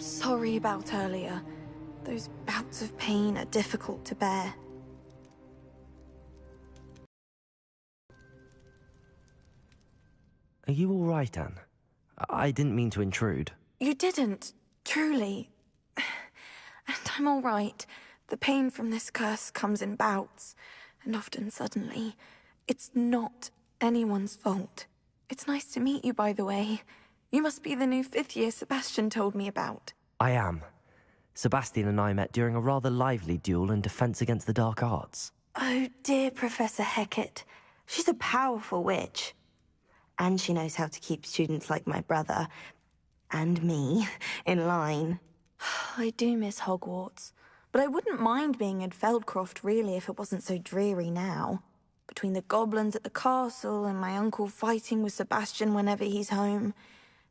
sorry about earlier. Those bouts of pain are difficult to bear. Are you all right, Anne? I didn't mean to intrude. You didn't, truly. And I'm all right. The pain from this curse comes in bouts, and often suddenly. It's not anyone's fault. It's nice to meet you, by the way. You must be the new 5th year Sebastian told me about. I am. Sebastian and I met during a rather lively duel in defense against the dark arts. Oh, dear Professor Hecat. She's a powerful witch. And she knows how to keep students like my brother, and me, in line. I do miss Hogwarts, but I wouldn't mind being in Feldcroft, really, if it wasn't so dreary now. Between the goblins at the castle and my uncle fighting with Sebastian whenever he's home,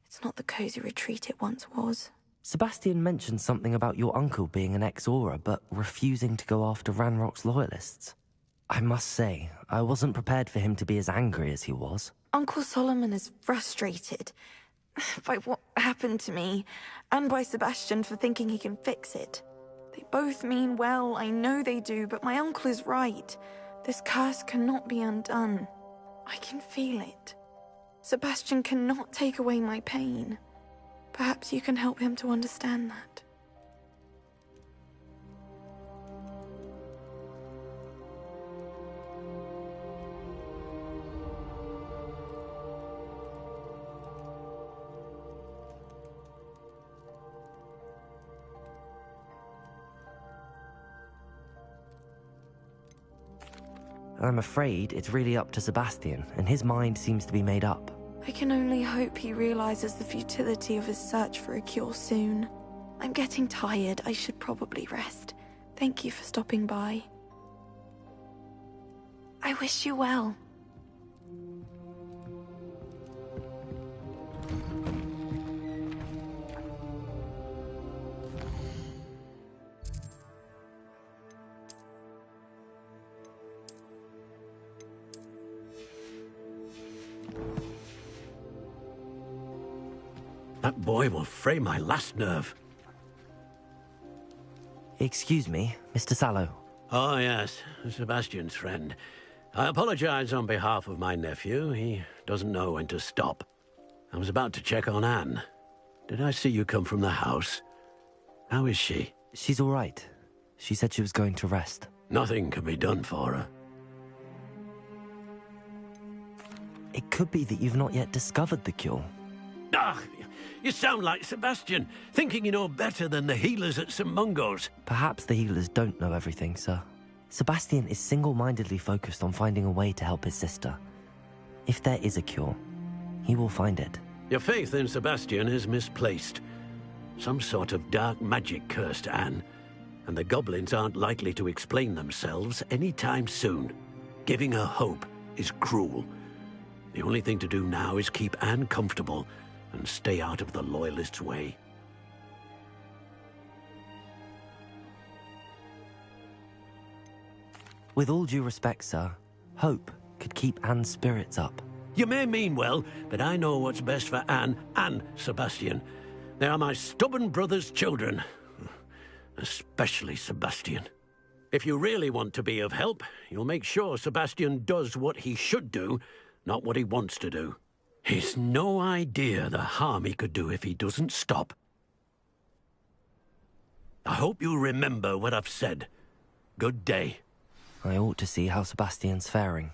it's not the cozy retreat it once was. Sebastian mentioned something about your uncle being an ex-Auror, but refusing to go after Ranrock's loyalists. I must say, I wasn't prepared for him to be as angry as he was. Uncle Solomon is frustrated by what happened to me, and by Sebastian for thinking he can fix it. They both mean well, I know they do, but my uncle is right. This curse cannot be undone. I can feel it. Sebastian cannot take away my pain. Perhaps you can help him to understand that. I'm afraid it's really up to Sebastian, and his mind seems to be made up. I can only hope he realizes the futility of his search for a cure soon. I'm getting tired. I should probably rest. Thank you for stopping by. I wish you well. That boy will fray my last nerve. Excuse me, Mr. Sallow. Oh, yes, Sebastian's friend. I apologize on behalf of my nephew. He doesn't know when to stop. I was about to check on Anne. Did I see you come from the house? How is she? She's all right. She said she was going to rest. Nothing can be done for her. It could be that you've not yet discovered the cure. Ah, you sound like Sebastian, thinking you know better than the healers at St. Mungo's. Perhaps the healers don't know everything, sir. Sebastian is single-mindedly focused on finding a way to help his sister. If there is a cure, he will find it. Your faith in Sebastian is misplaced. Some sort of dark magic cursed Anne, and the goblins aren't likely to explain themselves anytime soon. Giving her hope is cruel. The only thing to do now is keep Anne comfortable and stay out of the Loyalists' way. With all due respect, sir, hope could keep Anne's spirits up. You may mean well, but I know what's best for Anne and Sebastian. They are my stubborn brother's children. Especially Sebastian. If you really want to be of help, you'll make sure Sebastian does what he should do, not what he wants to do. He's no idea the harm he could do if he doesn't stop. I hope you remember what I've said. Good day. I ought to see how Sebastian's faring.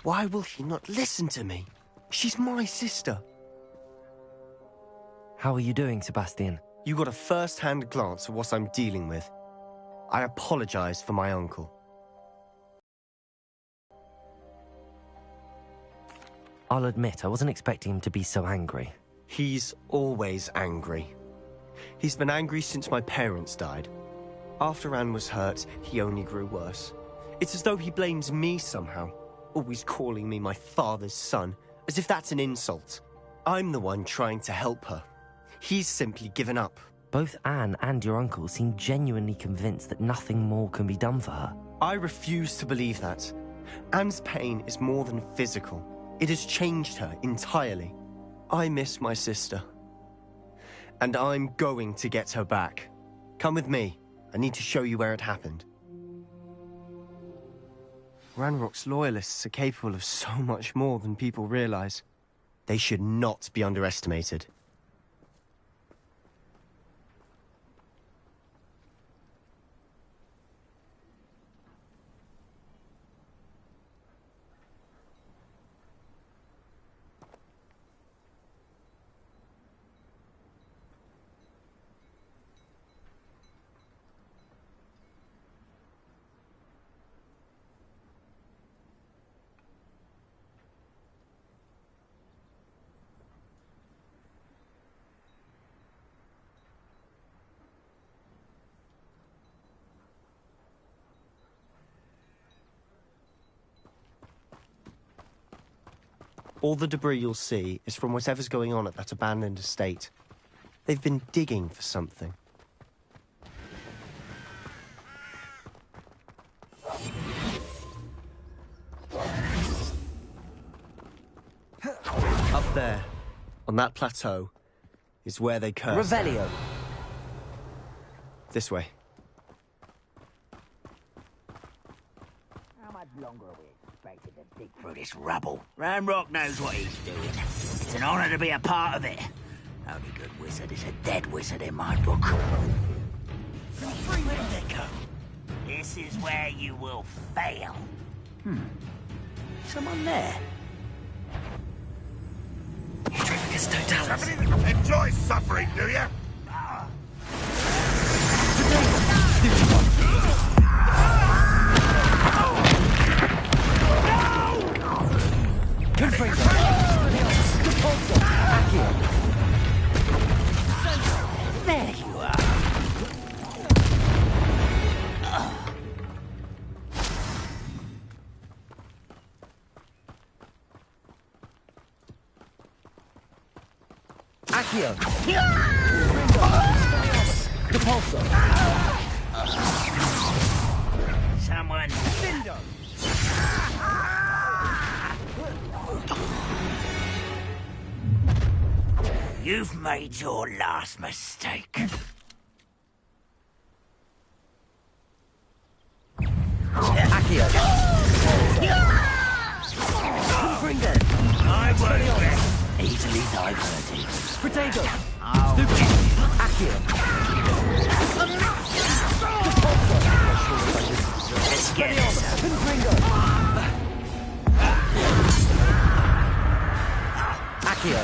Why will she not listen to me? She's my sister. How are you doing, Sebastian? You got a first-hand glance at what I'm dealing with. I apologize for my uncle. I'll admit, I wasn't expecting him to be so angry. He's always angry. He's been angry since my parents died. After Anne was hurt, he only grew worse. It's as though he blames me somehow, always calling me my father's son, as if that's an insult. I'm the one trying to help her. He's simply given up. Both Anne and your uncle seem genuinely convinced that nothing more can be done for her. I refuse to believe that. Anne's pain is more than physical. It has changed her entirely. I miss my sister. And I'm going to get her back. Come with me. I need to show you where it happened. Ranrock's loyalists are capable of so much more than people realize. They should not be underestimated. All the debris you'll see is from whatever's going on at that abandoned estate. They've been digging for something. Up there, on that plateau, is where they curse. Revelio! This way. How much longer are we expected to dig through this rubble? Ranrock knows what he's doing. It's an honor to be a part of it. Only good wizard is a dead wizard in my book. Where did they go? This is where you will fail. Someone there. Enjoy suffering, do you? There you are. Accio! Depulso! Someone. You've made your last mistake. Accio! Confringo! I won't get easily diverted. Potato! Oh, Accio! let's get this. Confringo! Accio!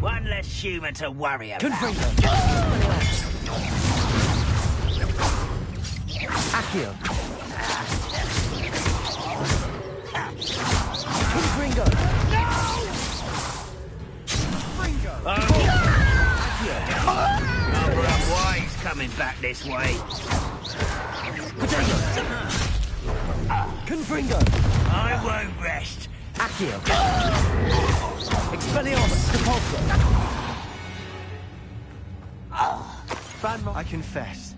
One less human to worry about. Confringo! Accio! Confringo! Cover up why he's coming back this way. Potato! Confringo! I won't rest. Accio! Expelliarmus! Depulso! I confess,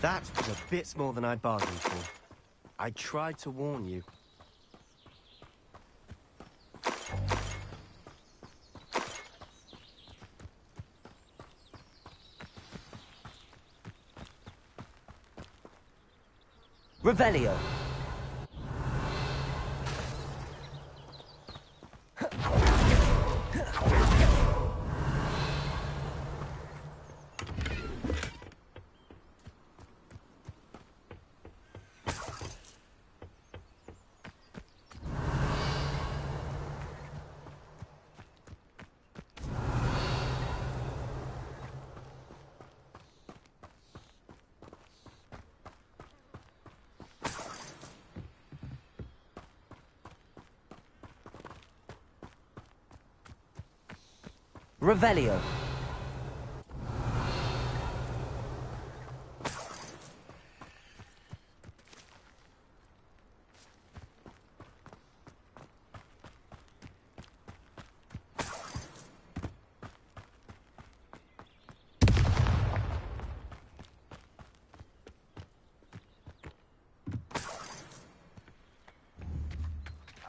that was a bit more than I'd bargained for. I tried to warn you. Revelio! Revelio.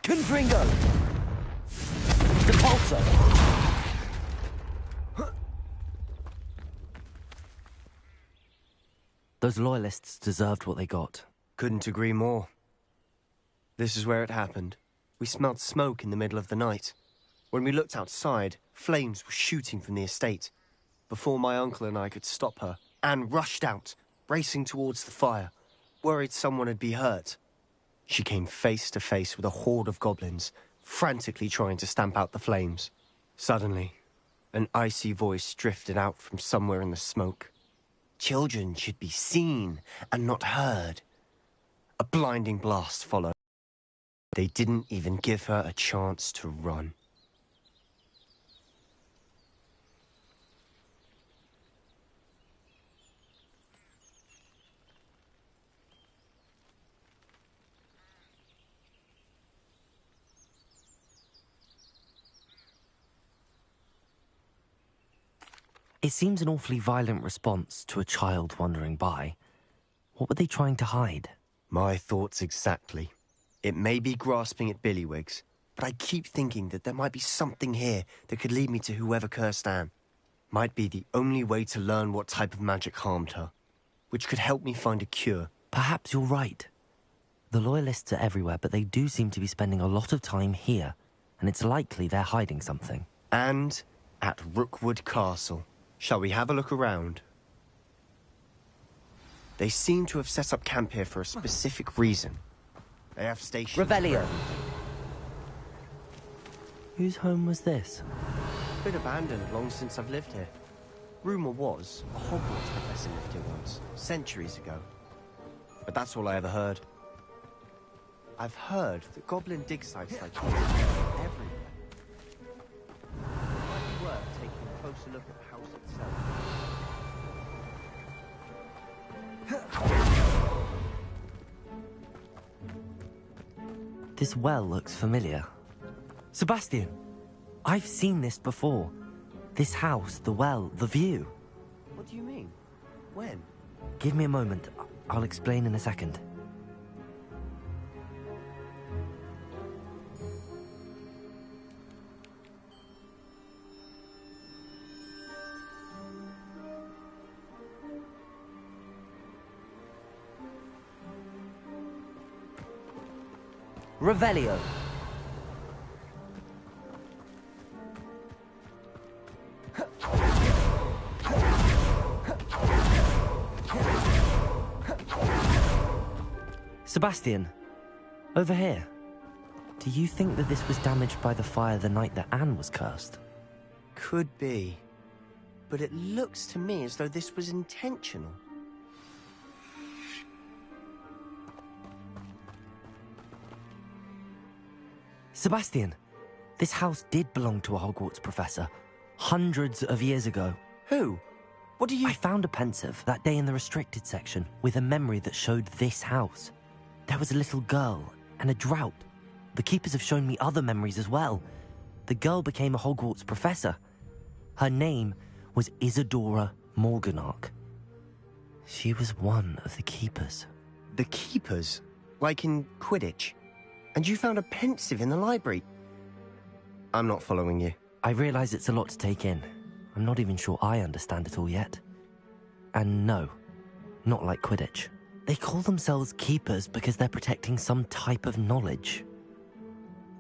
Confringo! Depulso! Those loyalists deserved what they got. Couldn't agree more. This is where it happened. We smelled smoke in the middle of the night. When we looked outside, flames were shooting from the estate. Before my uncle and I could stop her, Anne rushed out, racing towards the fire, worried someone had been hurt. She came face to face with a horde of goblins, frantically trying to stamp out the flames. Suddenly, an icy voice drifted out from somewhere in the smoke. Children should be seen and not heard. A blinding blast followed. They didn't even give her a chance to run. It seems an awfully violent response to a child wandering by. What were they trying to hide? My thoughts exactly. It may be grasping at Billywigs, but I keep thinking that there might be something here that could lead me to whoever cursed Anne. Might be the only way to learn what type of magic harmed her, which could help me find a cure. Perhaps you're right. The Loyalists are everywhere, but they do seem to be spending a lot of time here, and it's likely they're hiding something. And at Rookwood Castle. Shall we have a look around? They seem to have set up camp here for a specific reason. They have stations... Revelio! Whose home was this? Been abandoned long since I've lived here. Rumour was, a Hogwarts professor lived here once, centuries ago. But that's all I ever heard. I've heard that goblin dig sites like this are everywhere. It might be worth taking a closer look at the house itself. This well looks familiar. Sebastian! I've seen this before. This house, the well, the view. What do you mean? When? Give me a moment. I'll explain in a second. Revelio. Sebastian, over here. Do you think that this was damaged by the fire the night that Anne was cursed? Could be. But it looks to me as though this was intentional. Sebastian, this house did belong to a Hogwarts professor, hundreds of years ago. Who? What do you... I found a pensive that day in the restricted section with a memory that showed this house. There was a little girl and a drought. The keepers have shown me other memories as well. The girl became a Hogwarts professor. Her name was Isadora Morganach. She was one of the keepers. The keepers? Like in Quidditch? And you found a pensive in the library? I'm not following you. I realize it's a lot to take in. I'm not even sure I understand it all yet. And no, not like Quidditch. They call themselves keepers because they're protecting some type of knowledge.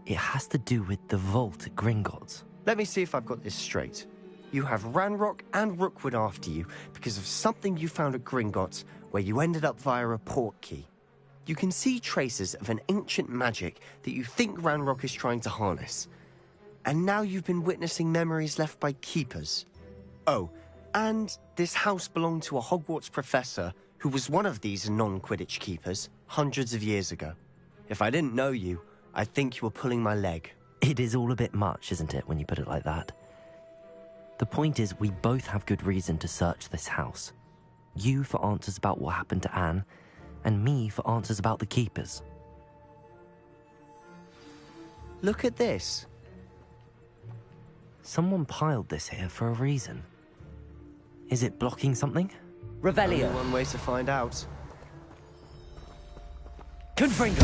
It has to do with the vault at Gringotts. Let me see if I've got this straight. You have Ranrock and Rookwood after you because of something you found at Gringotts where you ended up via a portkey. You can see traces of an ancient magic that you think Ranrock is trying to harness. And now you've been witnessing memories left by keepers. Oh, and this house belonged to a Hogwarts professor who was one of these non-Quidditch keepers hundreds of years ago. If I didn't know you, I'd think you were pulling my leg. It is all a bit much, isn't it, when you put it like that? The point is, we both have good reason to search this house. You for answers about what happened to Anne, and me for answers about the keepers. Look at this. Someone piled this here for a reason. Is it blocking something? Only Revelio! one way to find out. Confringo!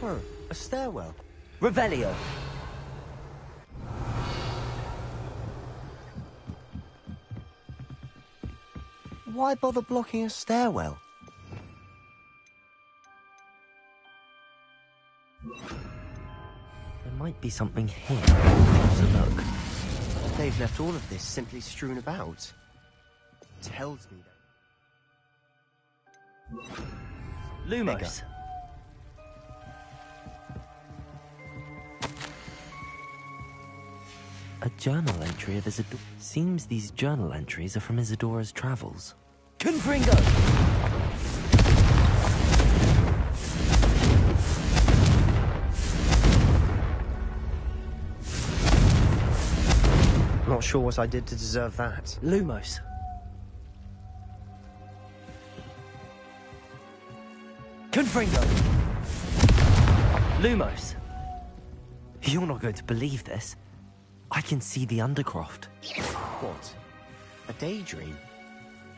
Oh, a stairwell. Revelio! Why bother blocking a stairwell? There might be something here. Closer look. They've left all of this simply strewn about. Tells me that... Lumos! A journal entry of Isadora. Seems these journal entries are from Isadora's travels. Confringo! Not sure what I did to deserve that. Lumos. Confringo! Lumos! You're not going to believe this. I can see the Undercroft. What? A daydream?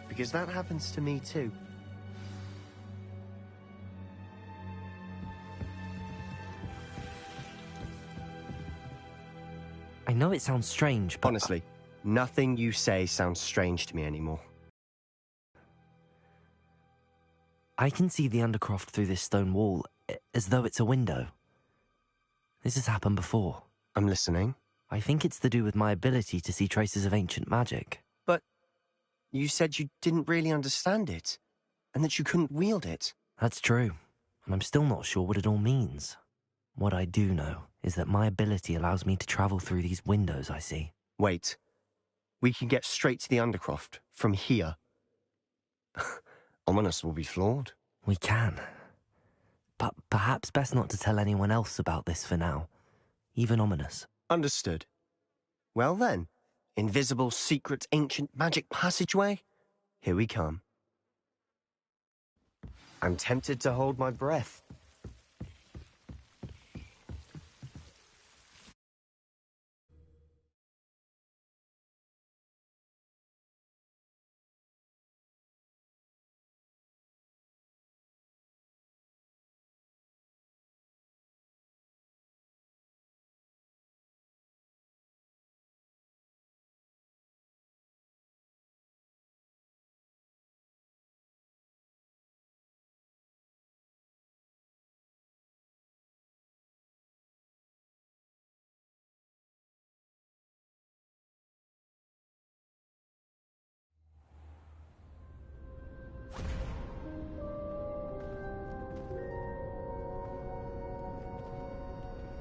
Because that happens to me too. I know it sounds strange, but... Honestly, nothing you say sounds strange to me anymore. I can see the Undercroft through this stone wall, as though it's a window. This has happened before. I'm listening. I think it's to do with my ability to see traces of ancient magic. But you said you didn't really understand it, and that you couldn't wield it. That's true, and I'm still not sure what it all means. What I do know is that my ability allows me to travel through these windows I see. Wait. We can get straight to the Undercroft from here. Ominous will be flawed. We can. But perhaps best not to tell anyone else about this for now. Even Ominous. Understood. Well then, invisible, secret, ancient magic passageway? Here we come. I'm tempted to hold my breath.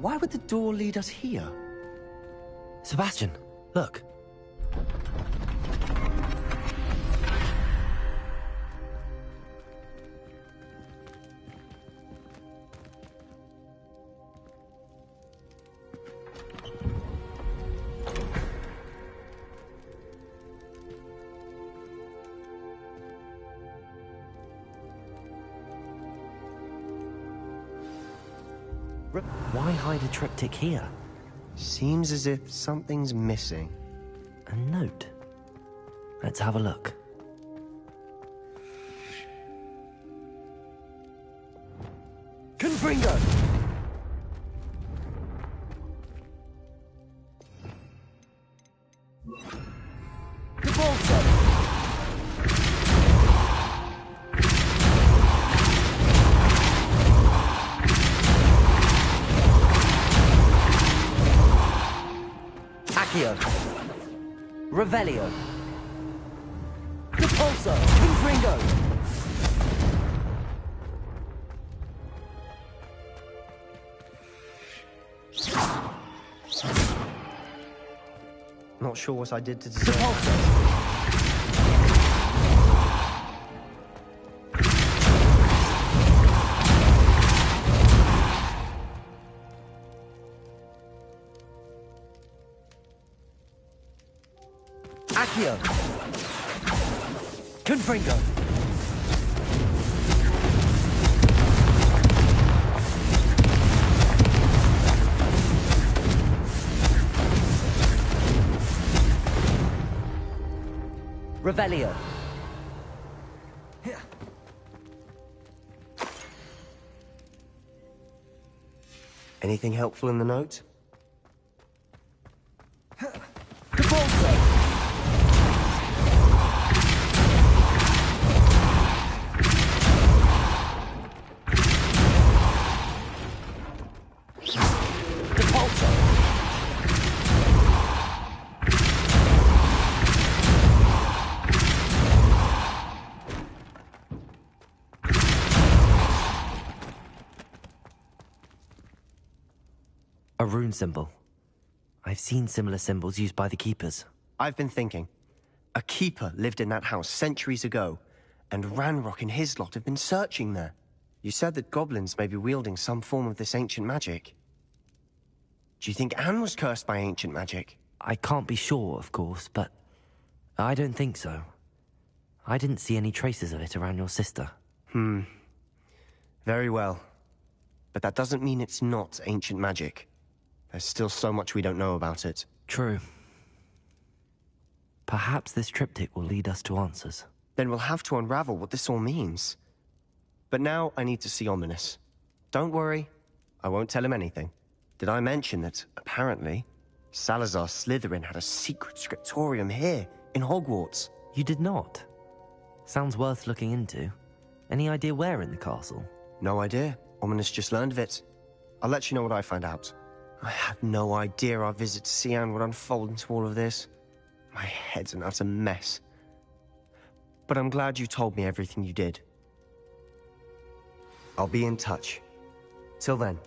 Why would the door lead us here? Sebastian, look. Why hide a triptych here? Seems as if something's missing. A note. Let's have a look. Confringo! Repulsor! Accio. Revelio. Repulsor. Confringo. Not sure what I did to deserve Repulsor. Accio! Confringo! Revelio! Anything helpful in the note? A rune symbol. I've seen similar symbols used by the Keepers. I've been thinking. A keeper lived in that house centuries ago, and Ranrock and his lot have been searching there. You said that goblins may be wielding some form of this ancient magic. Do you think Anne was cursed by ancient magic? I can't be sure, of course, but I don't think so. I didn't see any traces of it around your sister. Very well. But that doesn't mean it's not ancient magic. There's still so much we don't know about it. True. Perhaps this triptych will lead us to answers. Then we'll have to unravel what this all means. But now I need to see Ominous. Don't worry, I won't tell him anything. Did I mention that, apparently, Salazar Slytherin had a secret scriptorium here, in Hogwarts? You did not? Sounds worth looking into. Any idea where in the castle? No idea. Ominous just learned of it. I'll let you know what I find out. I had no idea our visit to Cian would unfold into all of this. My head's an utter mess. But I'm glad you told me everything you did. I'll be in touch. Till then.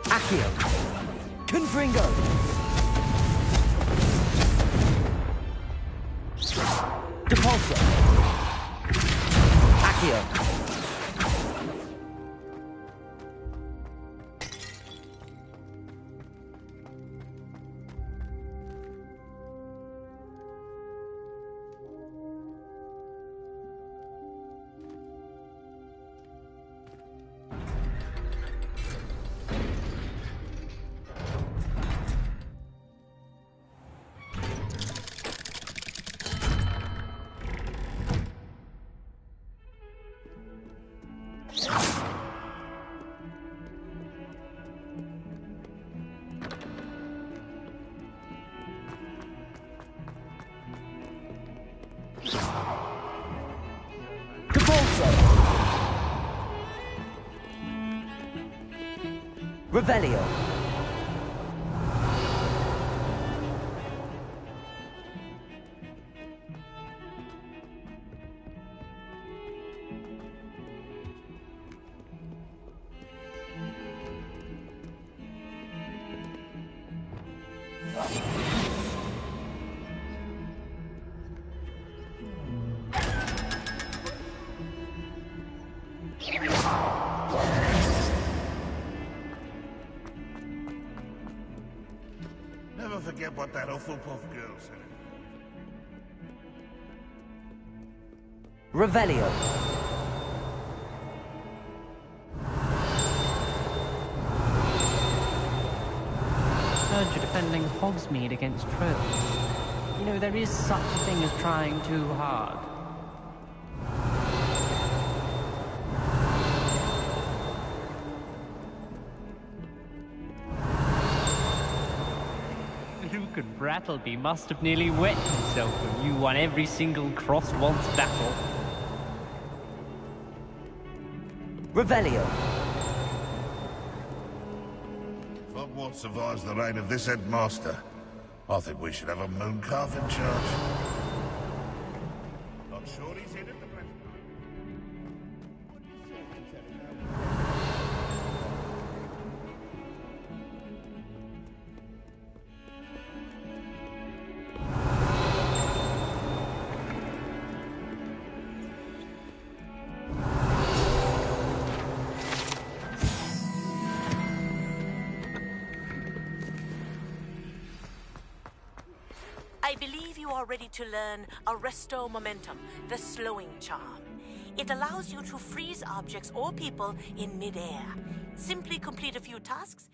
Accio! Confringo! Depulso! Accio! Revelio. Never forget what that Hufflepuff girl said. Revelio. Heard you're defending Hogsmeade against trolls. You know, there is such a thing as trying too hard. Luke and Brattleby must have nearly wet himself when you won every single crossed once battle. Revelio. If Hogwarts survives the reign of this headmaster, I think we should have a mooncalf in charge. Not sure he's in at the present I believe you are ready to learn Arresto Momentum, the slowing charm. It allows you to freeze objects or people in midair. Simply complete a few tasks.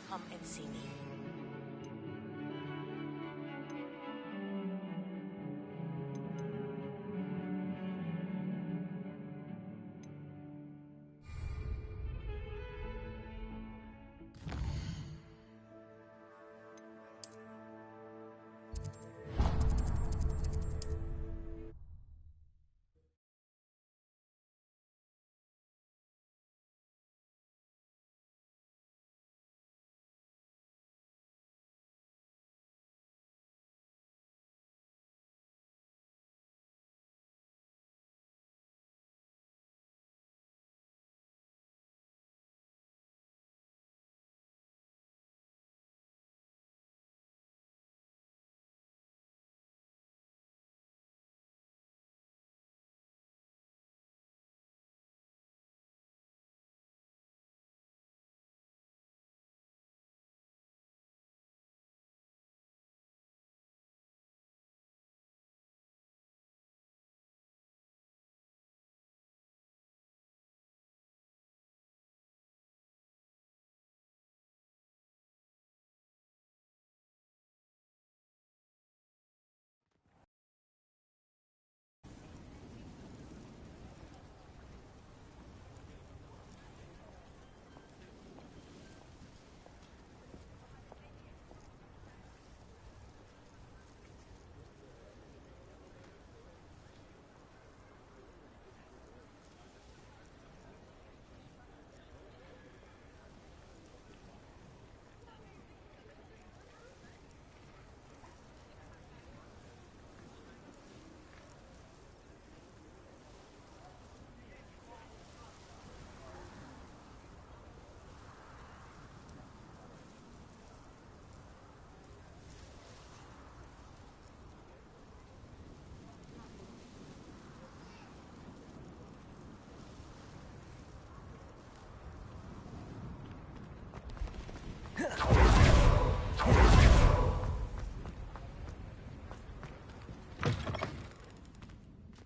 Come and see me.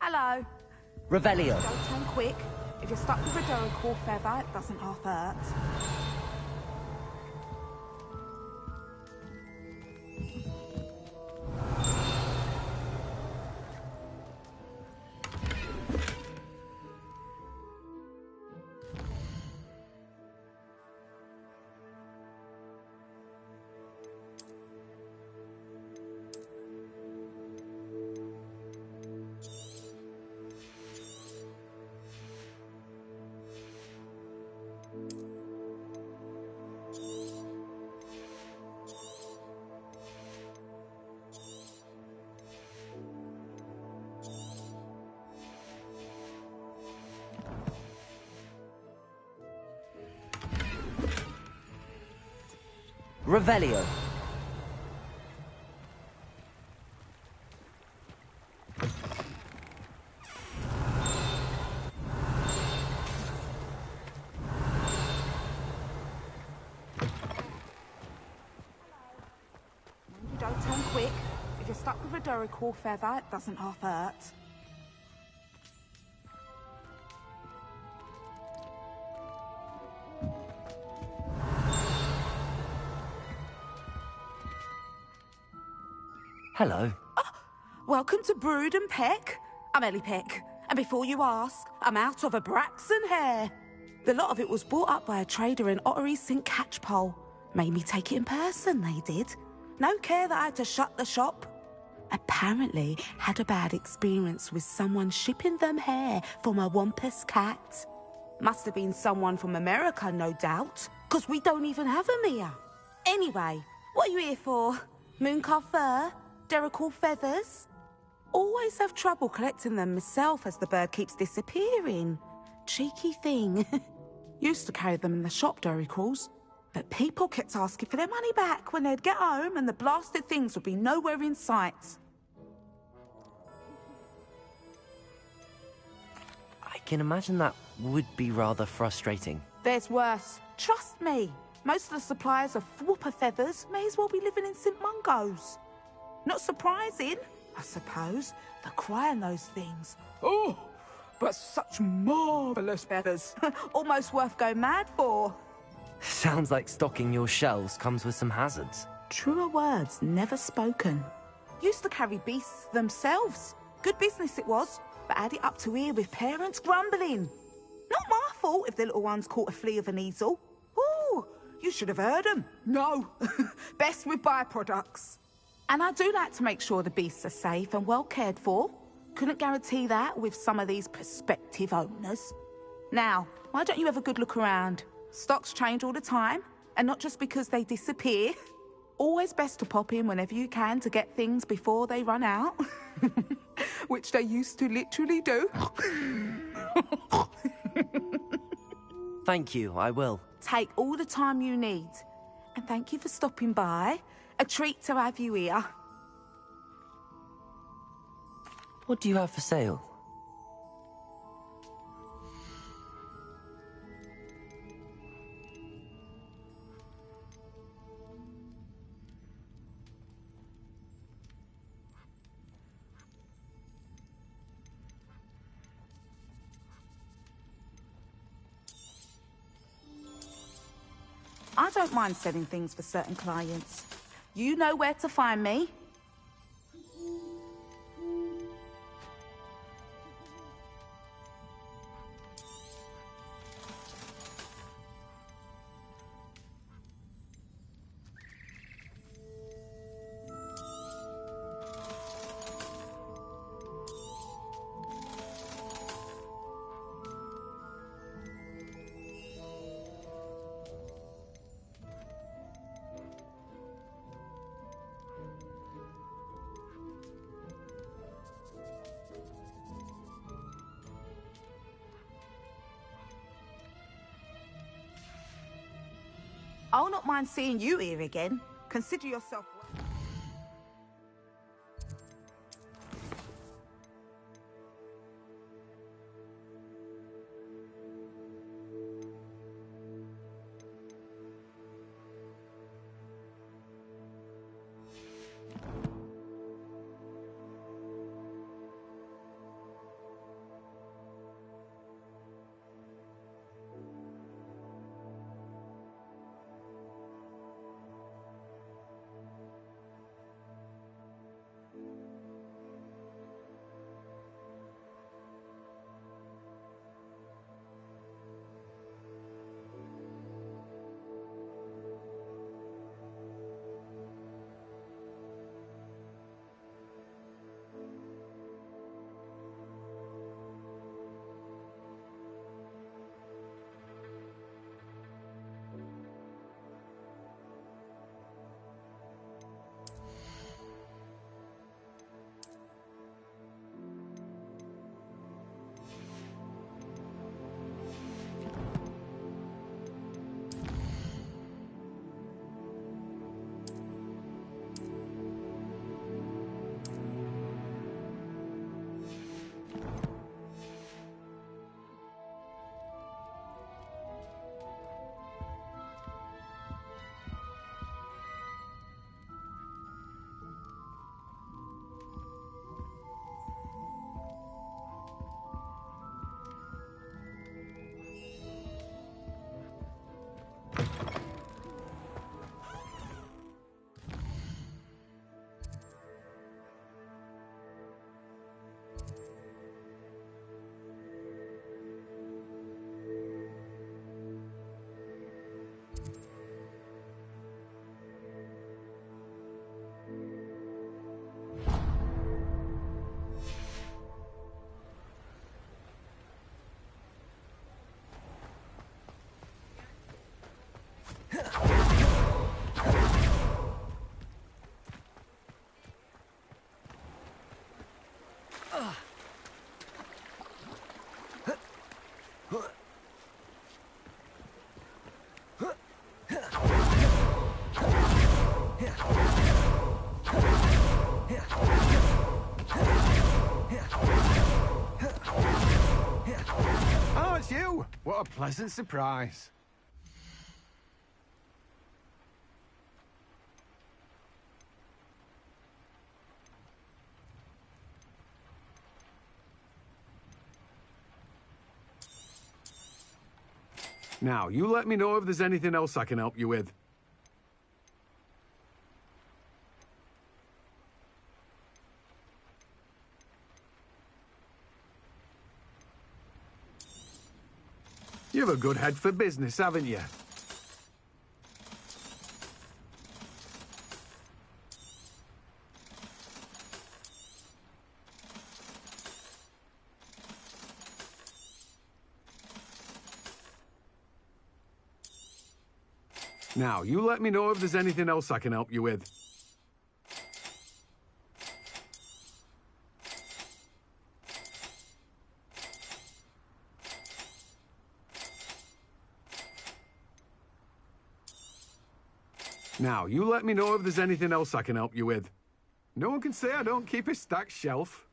Hello. Revelio. Don't turn quick. If you're stuck with a Duracell feather, it doesn't half hurt. Revelio. You don't turn quick. If you're stuck with a Duracell feather, it doesn't half hurt. Hello. Welcome to Brood and Peck. I'm Ellie Peck. And before you ask, I'm out of a Braxton hair. The lot of it was bought up by a trader in Ottery St. Catchpole. Made me take it in person, they did. No care that I had to shut the shop. Apparently had a bad experience with someone shipping them hair from a Wampus cat. Must have been someone from America, no doubt, 'cause we don't even have them here. Anyway, what are you here for? Mooncalf fur? Duracell feathers? Always have trouble collecting them myself as the bird keeps disappearing. Cheeky thing. Used to carry them in the shop, Duracalls. But people kept asking for their money back when they'd get home and the blasted things would be nowhere in sight. I can imagine that would be rather frustrating. There's worse. Trust me. Most of the suppliers of whooper feathers may as well be living in St. Mungo's. Not surprising, I suppose. The cry on those things. Oh, but such marvellous feathers. Almost worth going mad for. Sounds like stocking your shelves comes with some hazards. Truer words never spoken. Used to carry beasts themselves. Good business it was, but had it up to here with parents grumbling. Not my fault if the little ones caught a flea of an easel. Ooh, you should have heard them. No, best with byproducts. And I do like to make sure the beasts are safe and well cared for. Couldn't guarantee that with some of these prospective owners. Now, why don't you have a good look around? Stocks change all the time, and not just because they disappear. Always best to pop in whenever you can to get things before they run out. Which they used to literally do. Thank you, I will. Take all the time you need. And thank you for stopping by. A treat to have you here. What do you have for sale? I don't mind selling things for certain clients. You know where to find me. I'll not mind seeing you here again. Consider yourself... Oh, what a pleasant surprise. Now, you let me know if there's anything else I can help you with. You have a good head for business, haven't you? Now, you let me know if there's anything else I can help you with. Now, you let me know if there's anything else I can help you with. No one can say I don't keep a stacked shelf.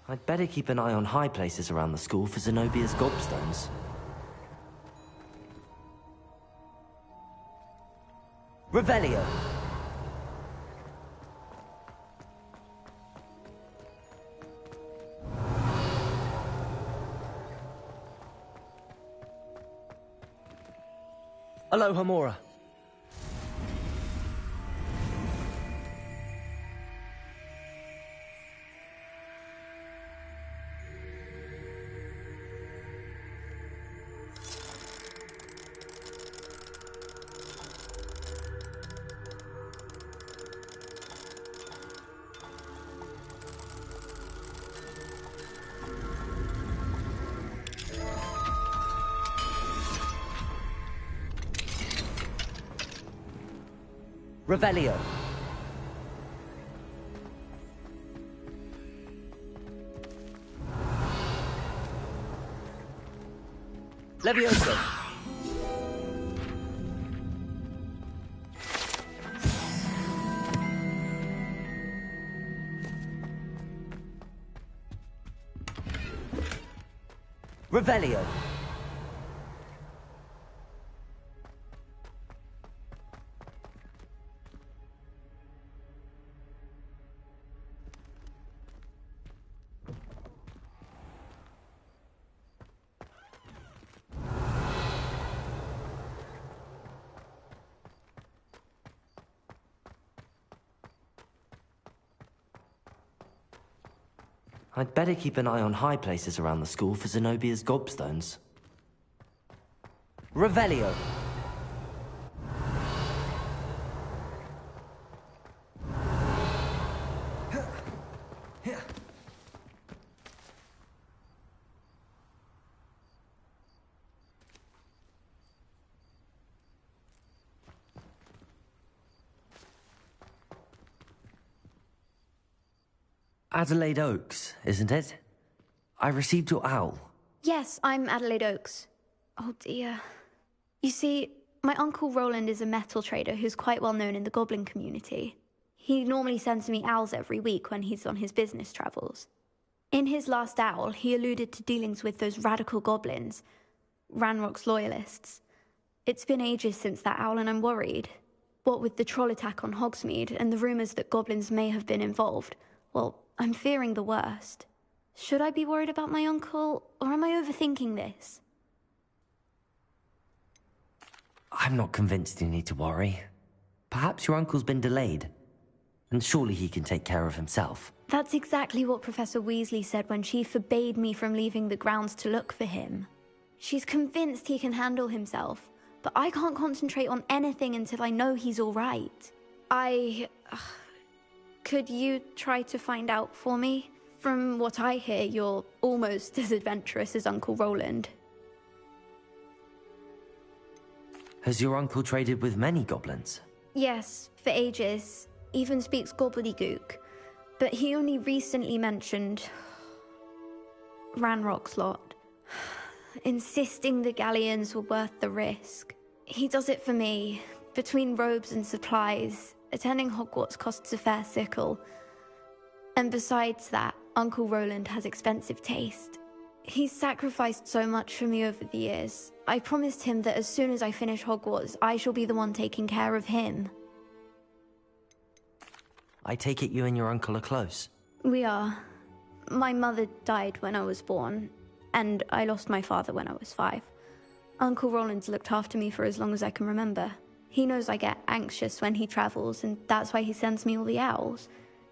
I'd better keep an eye on high places around the school for Zenobia's gobstones. Revelio! Aloha Mora. Revelio. Levioso. Revelio. I'd better keep an eye on high places around the school for Zenobia's gobstones. Revelio. Adelaide Oaks, isn't it? I received your owl. Yes, I'm Adelaide Oaks. Oh dear. You see, my Uncle Roland is a metal trader who's quite well known in the goblin community. He normally sends me owls every week when he's on his business travels. In his last owl, he alluded to dealings with those radical goblins, Ranrock's loyalists. It's been ages since that owl and I'm worried. What with the troll attack on Hogsmeade and the rumours that goblins may have been involved, well, I'm fearing the worst. Should I be worried about my uncle, or am I overthinking this? I'm not convinced you need to worry. Perhaps your uncle's been delayed. And surely he can take care of himself. That's exactly what Professor Weasley said when she forbade me from leaving the grounds to look for him. She's convinced he can handle himself, but I can't concentrate on anything until I know he's all right. Could you try to find out for me? From what I hear, you're almost as adventurous as Uncle Roland. Has your uncle traded with many goblins? Yes, for ages. Even speaks gobbledygook. But he only recently mentioned Ranrock's lot, insisting the galleons were worth the risk. He does it for me. Between robes and supplies, attending Hogwarts costs a fair sickle. And besides that, Uncle Roland has expensive taste. He's sacrificed so much for me over the years. I promised him that as soon as I finish Hogwarts, I shall be the one taking care of him. I take it you and your uncle are close? We are. My mother died when I was born, and I lost my father when I was 5. Uncle Roland's looked after me for as long as I can remember. He knows I get anxious when he travels, and that's why he sends me all the owls,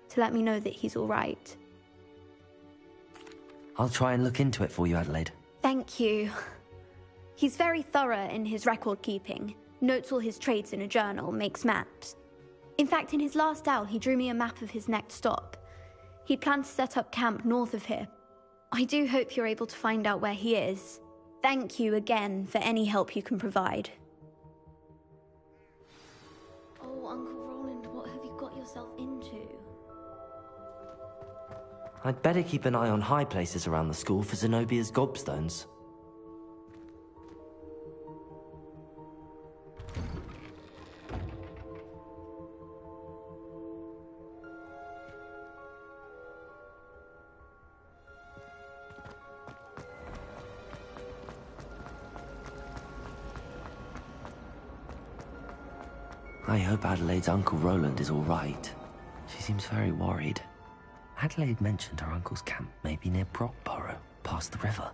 to let me know that he's all right. I'll try and look into it for you, Adelaide. Thank you. He's very thorough in his record keeping, notes all his trades in a journal, makes maps. In fact, in his last owl, he drew me a map of his next stop. He planned to set up camp north of here. I do hope you're able to find out where he is. Thank you again for any help you can provide. Oh, Uncle Roland, what have you got yourself into? I'd better keep an eye on high places around the school for Zenobia's gobstones. I hope Adelaide's Uncle Roland is all right. She seems very worried. Adelaide mentioned her uncle's camp may be near Brockborough, past the river.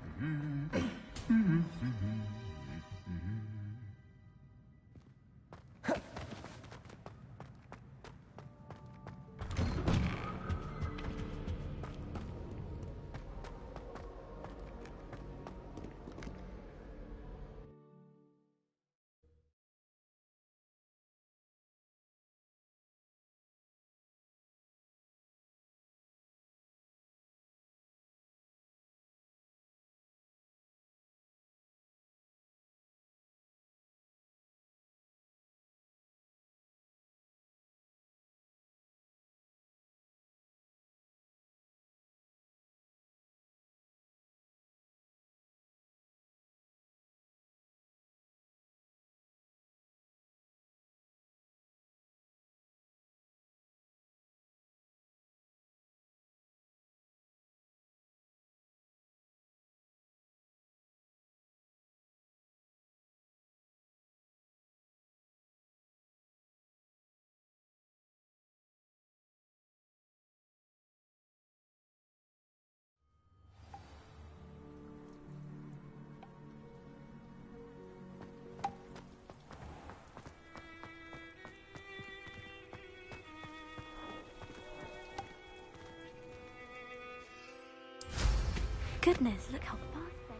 goodness, look how fast they...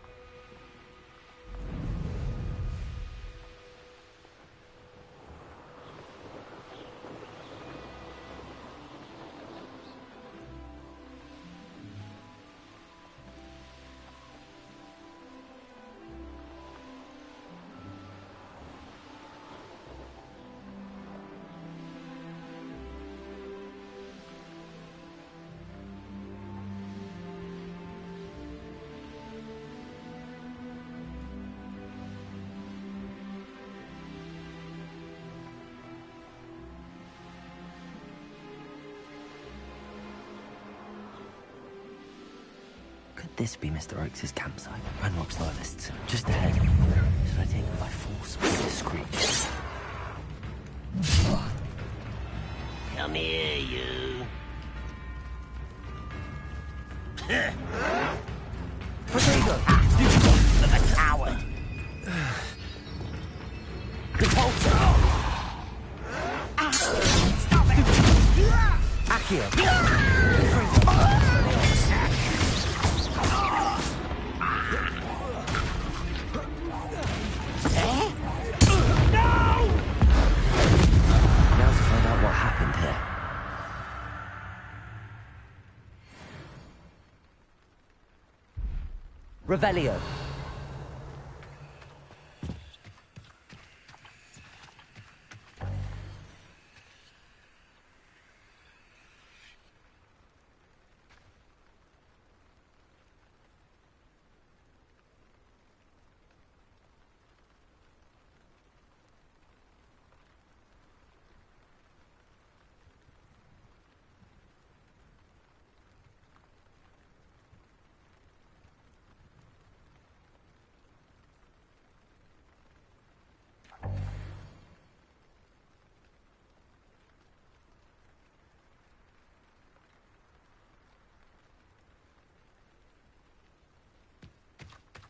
Could this be Mr. Oakes' campsite? Ranrock's loyalists, just ahead. Should I take them by force or discreet? Come here, you. Potato! Look a coward. Repulsor! Stop it! Accio! Now to find out what happened here. Revelio.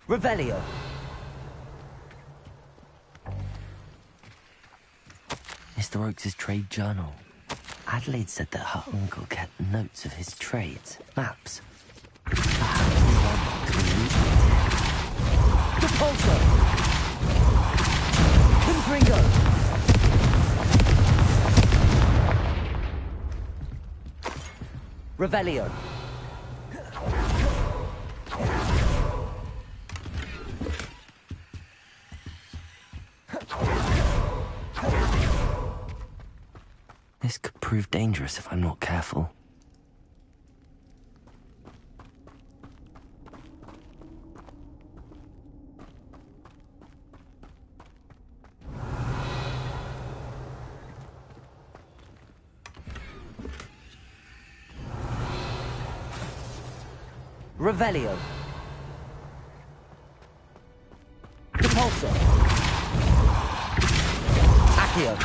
Revelio. Mr. Oakes' trade journal. Adelaide said that her uncle kept notes of his trades, maps. Perhaps his landmarks were movement. Repulsor! Confringo! Revelio. This could prove dangerous if I'm not careful. Revelio. Repulsor. Accio.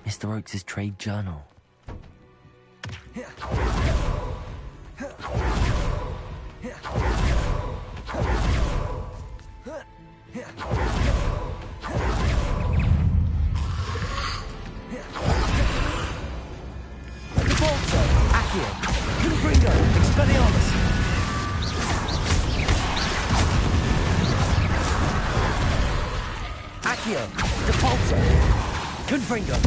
Mr. Oakes' trade journal. Repulsor, Accio, Confringo, Expelliarmus. Accio, Repulsor, Confringo.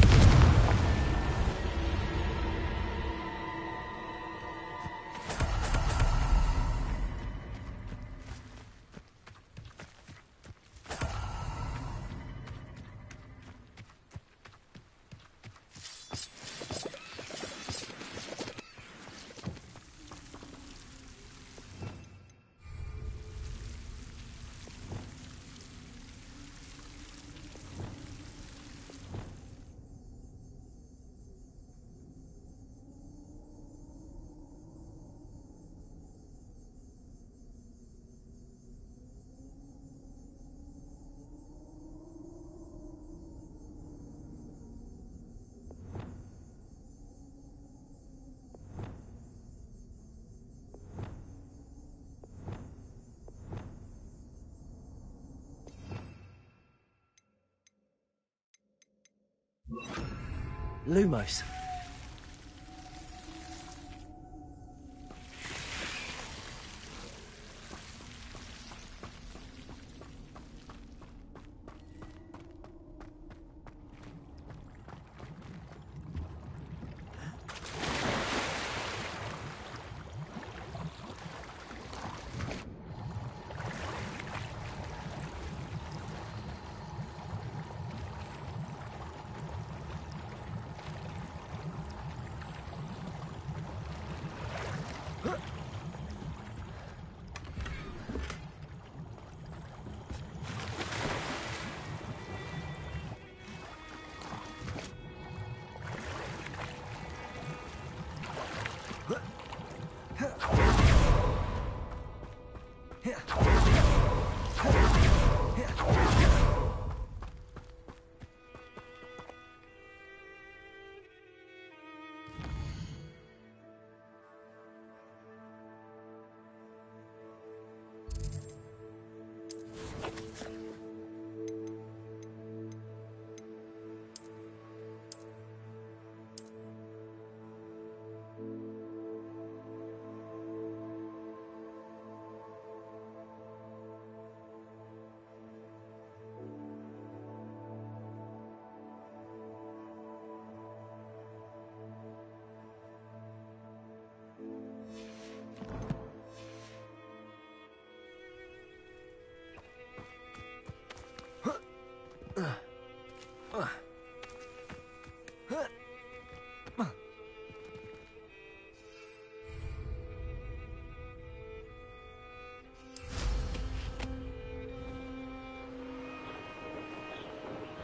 Lumos.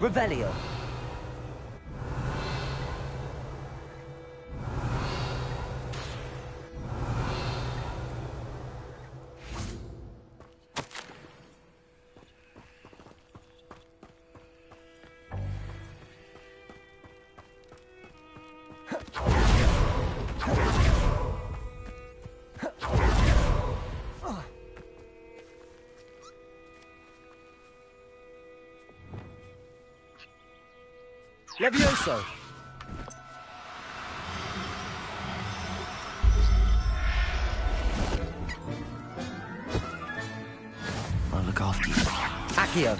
Revelio. Levioso! I'll look after you. Accio!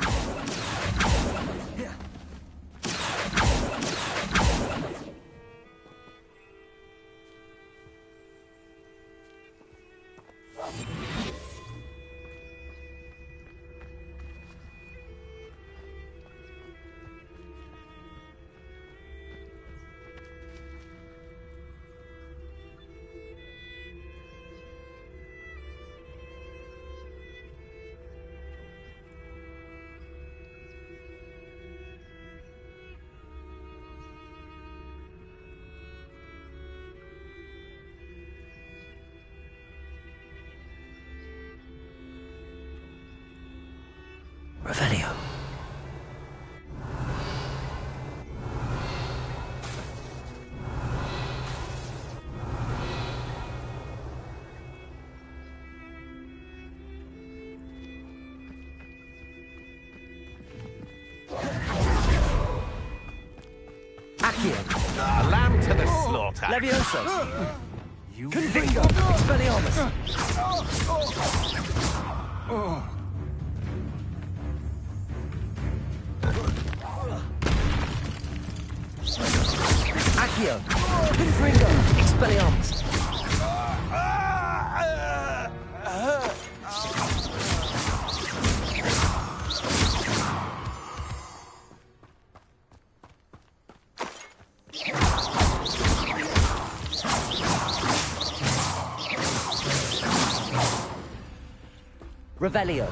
Revelio. Accio. A lamb to the slaughter. Levioso. You Convingo. Expelliarmus. Accio! Confringo! Expelliarmus! Revelio!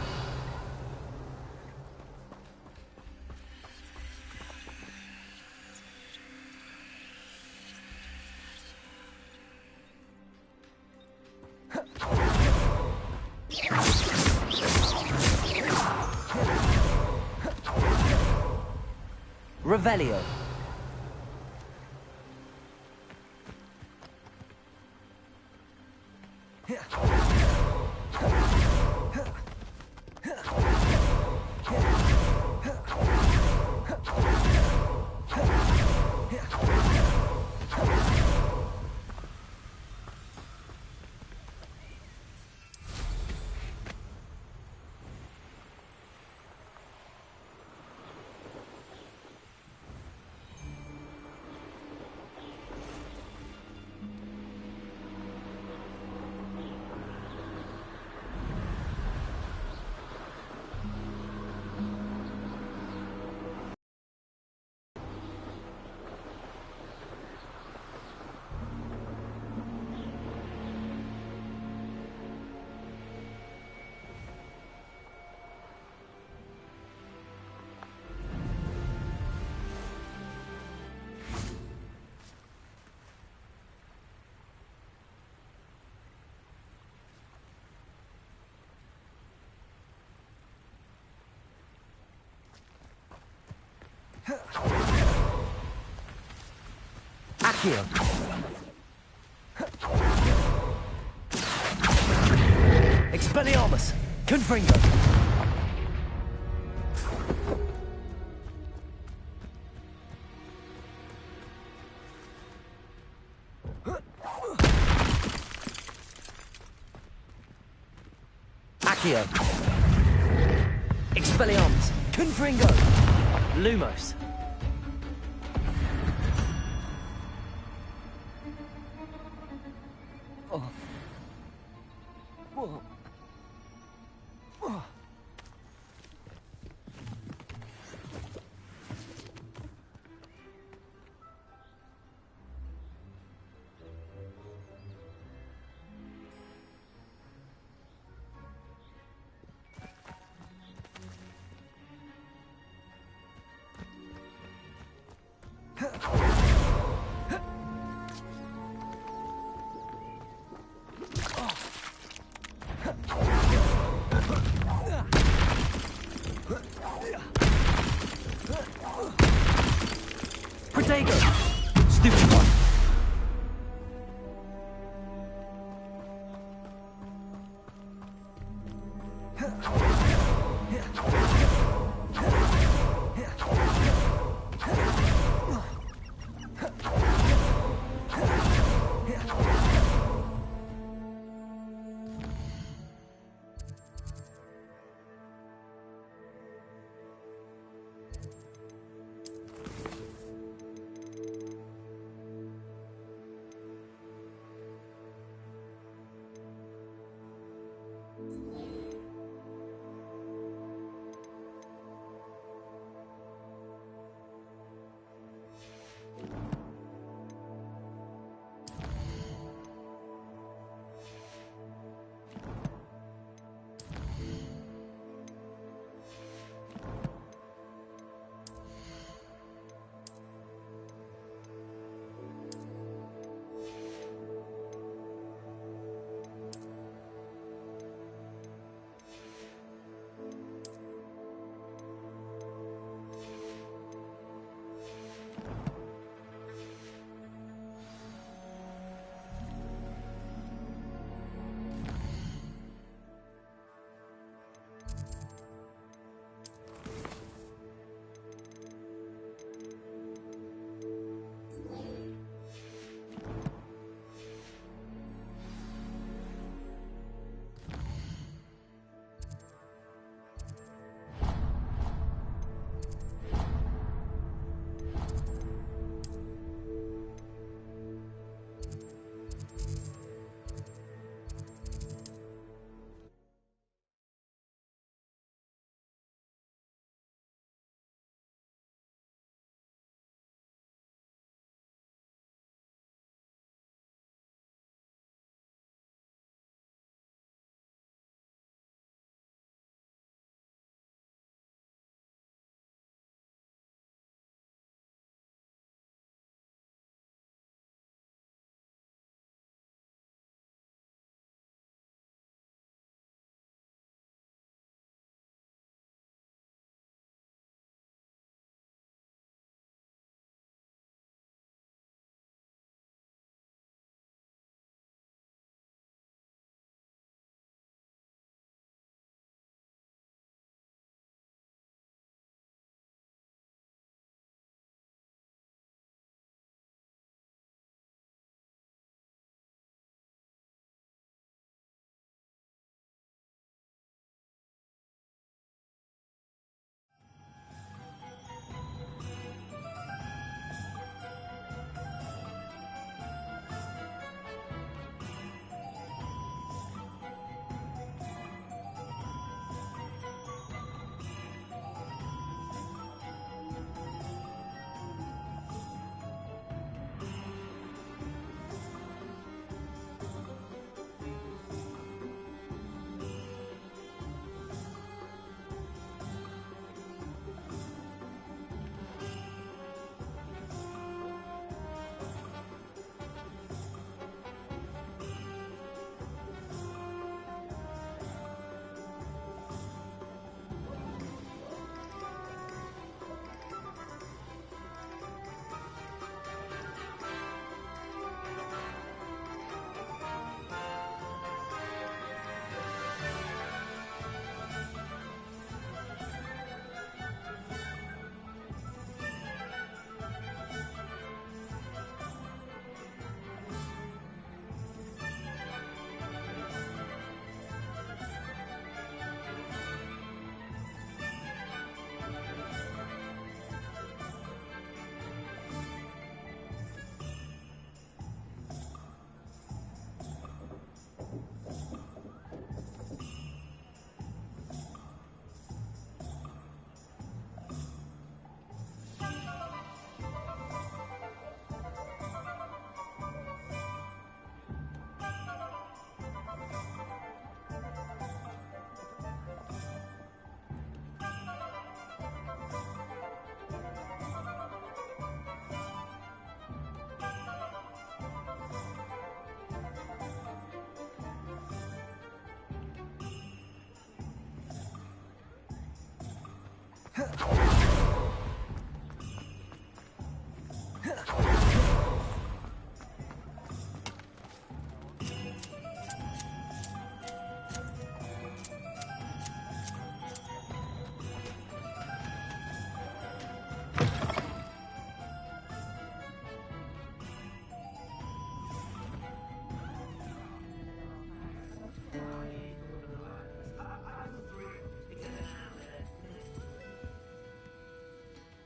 Revelio. Accio. Expelliarmus. Confringo. Accio. Expelliarmus. Confringo. Lumos. Oh. Whoa. Oh.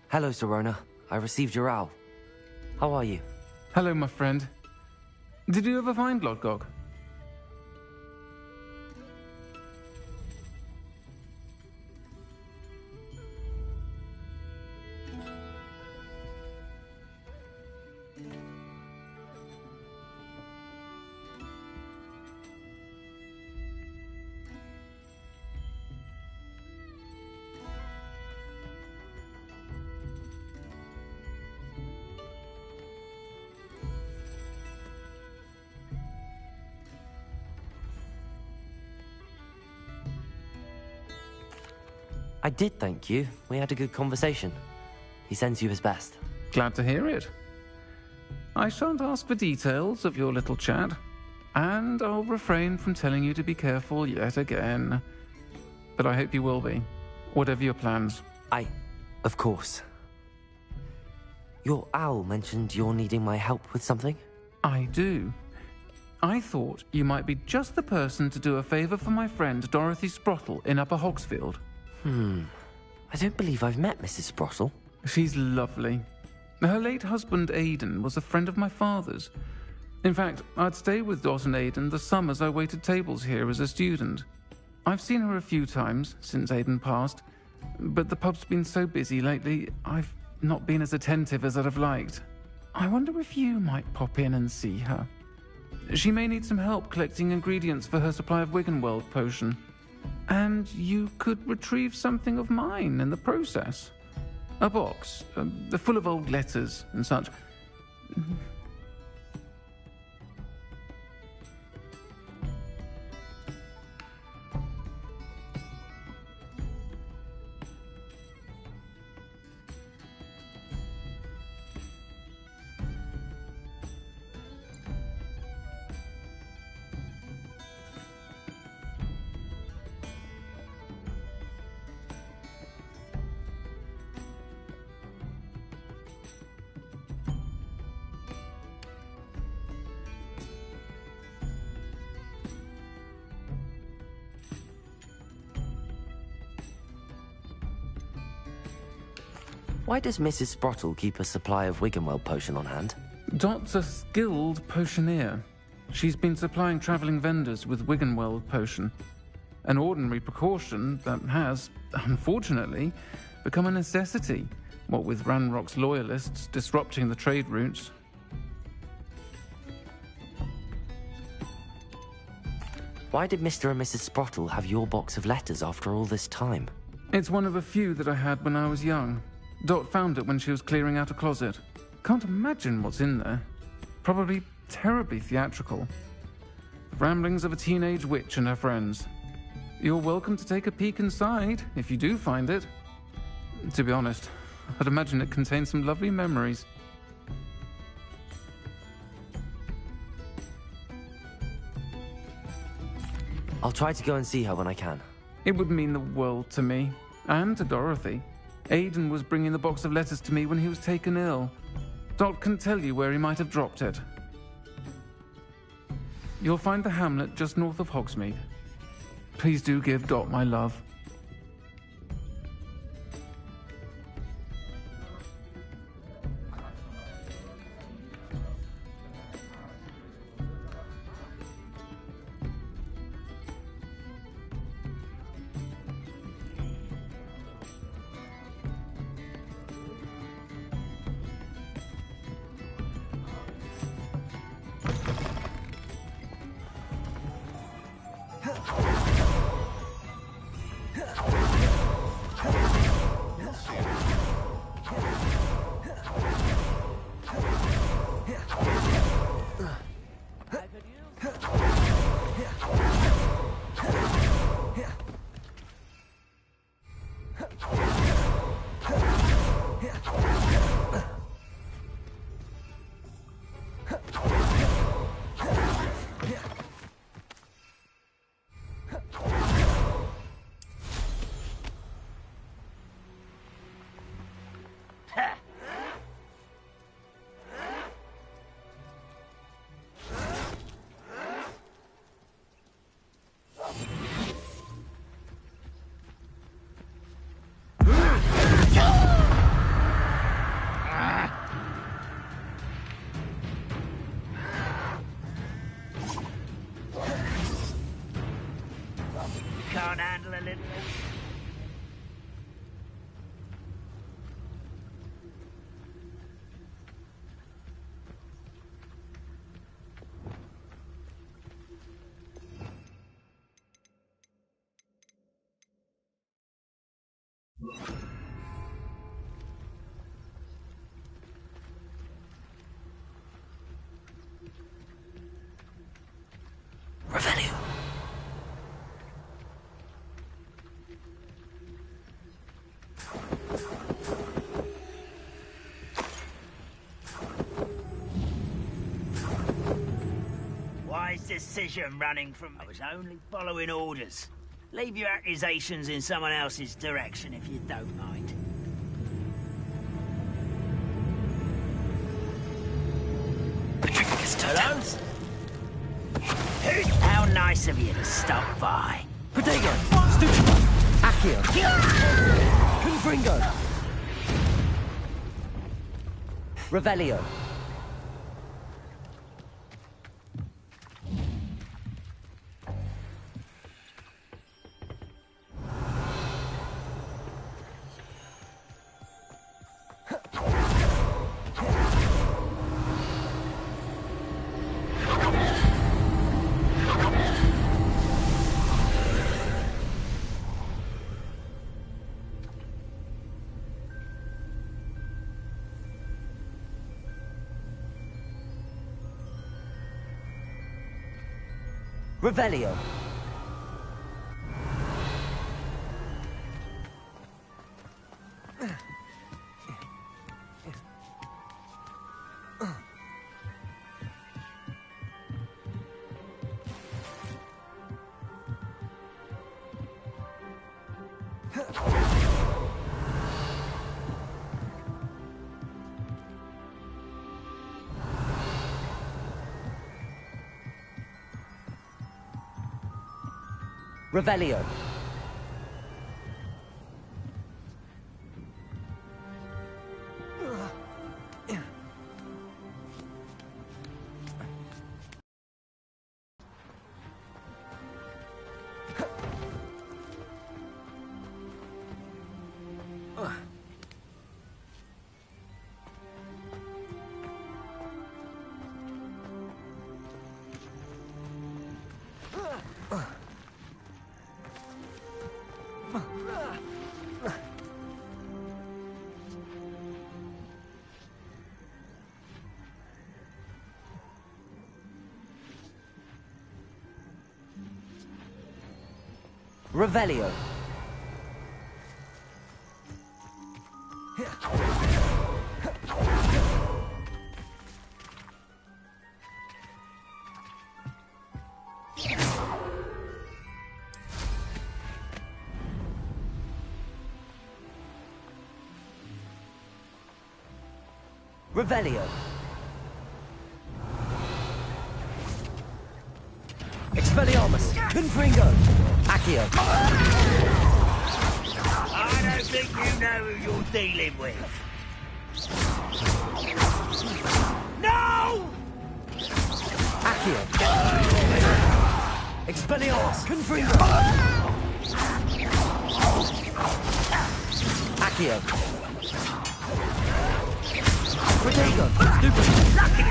Hello, Serona. I received your owl. How are you? Hello, my friend. Did you ever find Lodgok? I did, thank you. We had a good conversation. He sends you his best. Glad to hear it. I shan't ask for details of your little chat, and I'll refrain from telling you to be careful yet again. But I hope you will be, whatever your plans. Of course. Your owl mentioned you're needing my help with something? I do. I thought you might be just the person to do a favour for my friend Dorothy Sprottle in Upper Hogsfield. I don't believe I've met Mrs. Sprottle. She's lovely. Her late husband Aidan was a friend of my father's. In fact, I'd stay with Dot and Aidan the summers I waited tables here as a student. I've seen her a few times since Aidan passed, but the pub's been so busy lately, I've not been as attentive as I'd have liked. I wonder if you might pop in and see her. She may need some help collecting ingredients for her supply of Wiggenweld potion. And you could retrieve something of mine in the process. A box, full of old letters and such. Why does Mrs. Sprottle keep a supply of Wiggenweld potion on hand? Dot's a skilled potioneer. She's been supplying travelling vendors with Wiggenweld potion. An ordinary precaution that has, unfortunately, become a necessity, what with Ranrock's loyalists disrupting the trade routes. Why did Mr. and Mrs. Sprottle have your box of letters after all this time? It's one of a few that I had when I was young. Dot found it when she was clearing out a closet. Can't imagine what's in there. Probably terribly theatrical. The ramblings of a teenage witch and her friends. You're welcome to take a peek inside, if you do find it. To be honest, I'd imagine it contains some lovely memories. I'll try to go and see her when I can. It would mean the world to me, and to Dorothy. Aidan was bringing the box of letters to me when he was taken ill. Dot can tell you where he might have dropped it. You'll find the hamlet just north of Hogsmeade. Please do give Dot my love. can't handle a little... Revelio. Wise decision running from... I was only following orders. Leave your accusations in someone else's direction if you don't mind. Hello? How nice of you to stop by. Protego! Stupido! Accio! Confringo! Revelio! Revelio. Revelio. Revelio. Revelio. Expelliarmus. Confringo. Accio. I don't think you know who you're dealing with. No! Accio. Expelliarmus. Confringo. Accio. Protego. Stupid.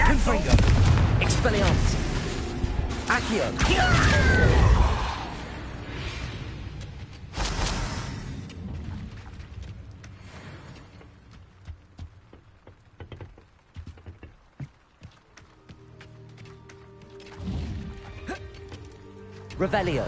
Confringo. Expelliarmus. Accio. Revelio.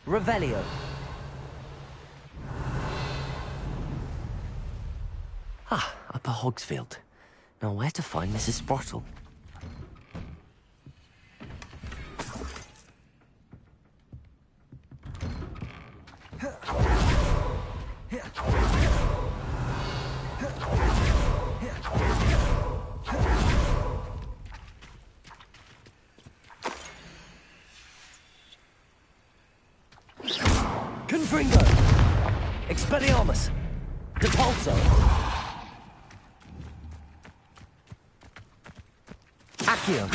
Revelio. Ah, Upper Hogsfield. Now where to find Mrs. Sprottle? Confringo! Expelliarmus! Depulso! Accio!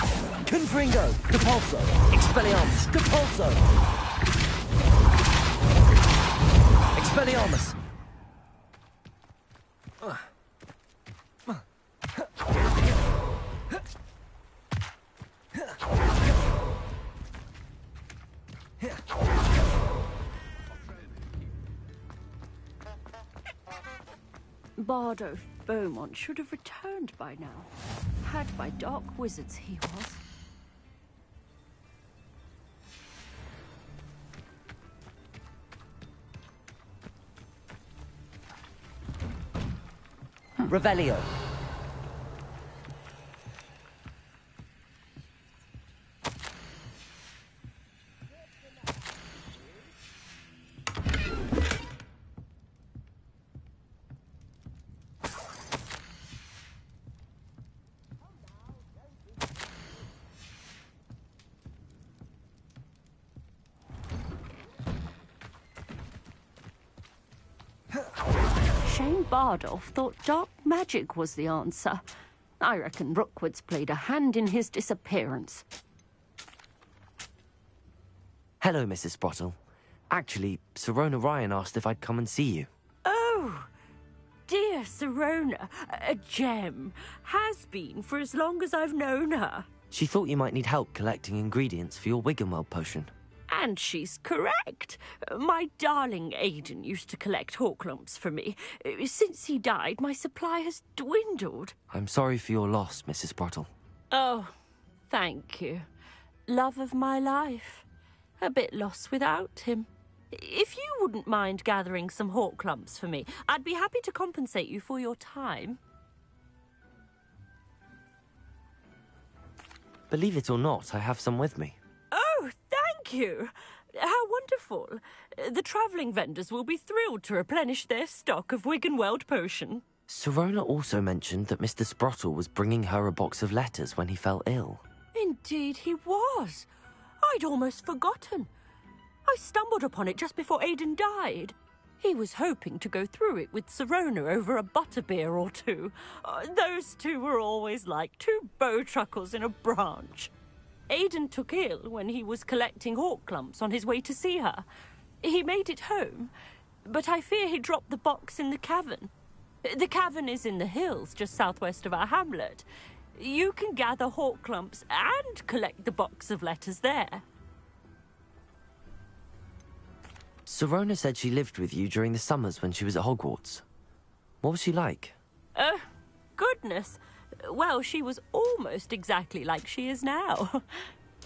Confringo! Depulso! Expelliarmus! Depulso! Expelliarmus! Bardo Beaumont should have returned by now. Had by dark wizards he was. Revelio. Shane Bardolph thought dark magic was the answer. I reckon Rookwood's played a hand in his disappearance. Hello, Mrs. Sprottle. Actually, Sirona Ryan asked if I'd come and see you. Oh, dear Sirona, a gem. Has been for as long as I've known her. She thought you might need help collecting ingredients for your Wiggenweld potion. And she's correct. My darling Aidan used to collect hawklumps for me. Since he died, my supply has dwindled. I'm sorry for your loss, Mrs. Sprottle. Oh, thank you. Love of my life. A bit lost without him. If you wouldn't mind gathering some hawklumps for me, I'd be happy to compensate you for your time. Believe it or not, I have some with me. Oh, thank you. How wonderful. The travelling vendors will be thrilled to replenish their stock of Wiggenweld potion. Sirona also mentioned that Mr. Sprottle was bringing her a box of letters when he fell ill. Indeed he was. I'd almost forgotten. I stumbled upon it just before Aidan died. He was hoping to go through it with Sirona over a butterbeer or two. Those two were always like two bowtruckles in a branch. Aidan took ill when he was collecting hawklumps on his way to see her. He made it home, but I fear he dropped the box in the cavern. The cavern is in the hills just southwest of our hamlet. You can gather hawklumps and collect the box of letters there. Sirona said she lived with you during the summers when she was at Hogwarts. What was she like? Goodness. Well, she was almost exactly like she is now.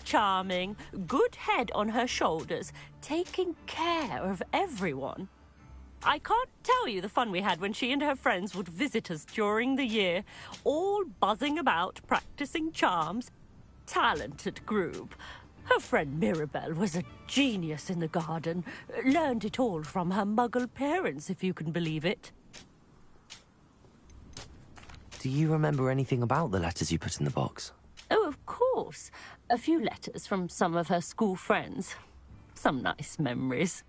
Charming, good head on her shoulders, taking care of everyone. I can't tell you the fun we had when she and her friends would visit us during the year, all buzzing about, practicing charms. Talented group. Her friend Mirabelle was a genius in the garden. Learned it all from her muggle parents, if you can believe it. Do you remember anything about the letters you put in the box? Oh, of course. A few letters from some of her school friends. Some nice memories.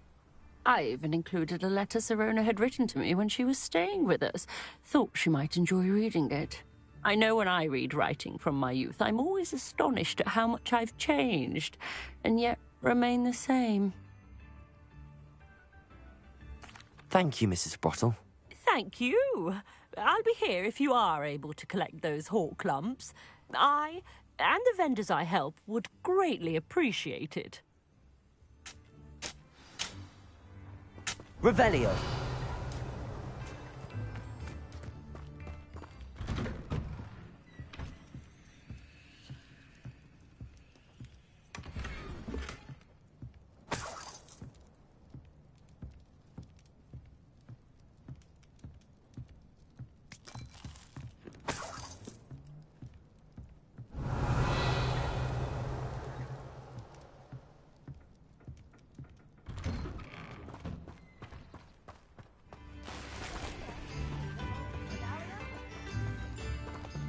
I even included a letter Sirona had written to me when she was staying with us. Thought she might enjoy reading it. I know when I read writing from my youth, I'm always astonished at how much I've changed, and yet remain the same. Thank you, Mrs. Sprottle. Thank you. I'll be here if you are able to collect those hawklumps. I, and the vendors I help, would greatly appreciate it. Revelio.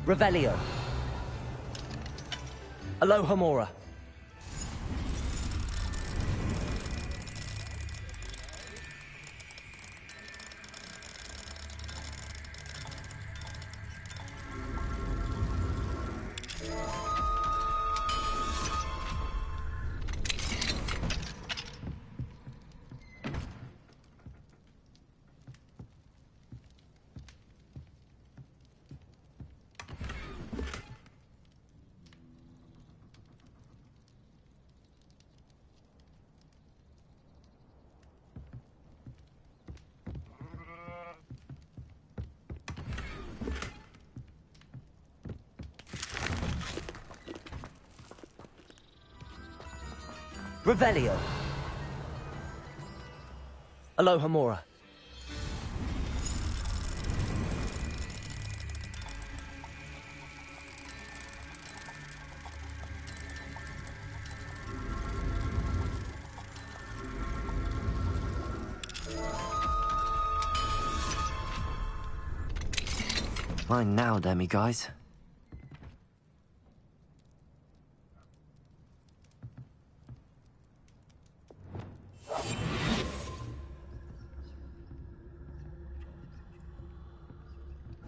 Revelio. Aloha Mora. Revelio. Aloha Mora. Fine now, Demi guys.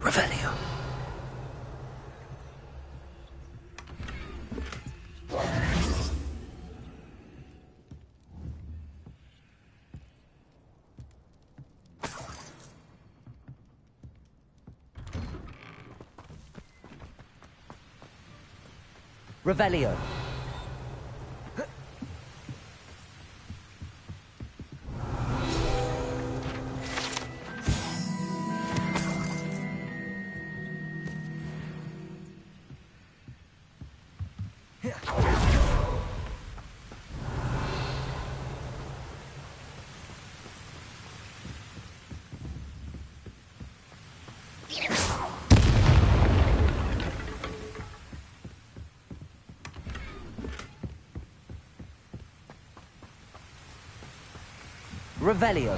Revelio. Revelio. Revelio.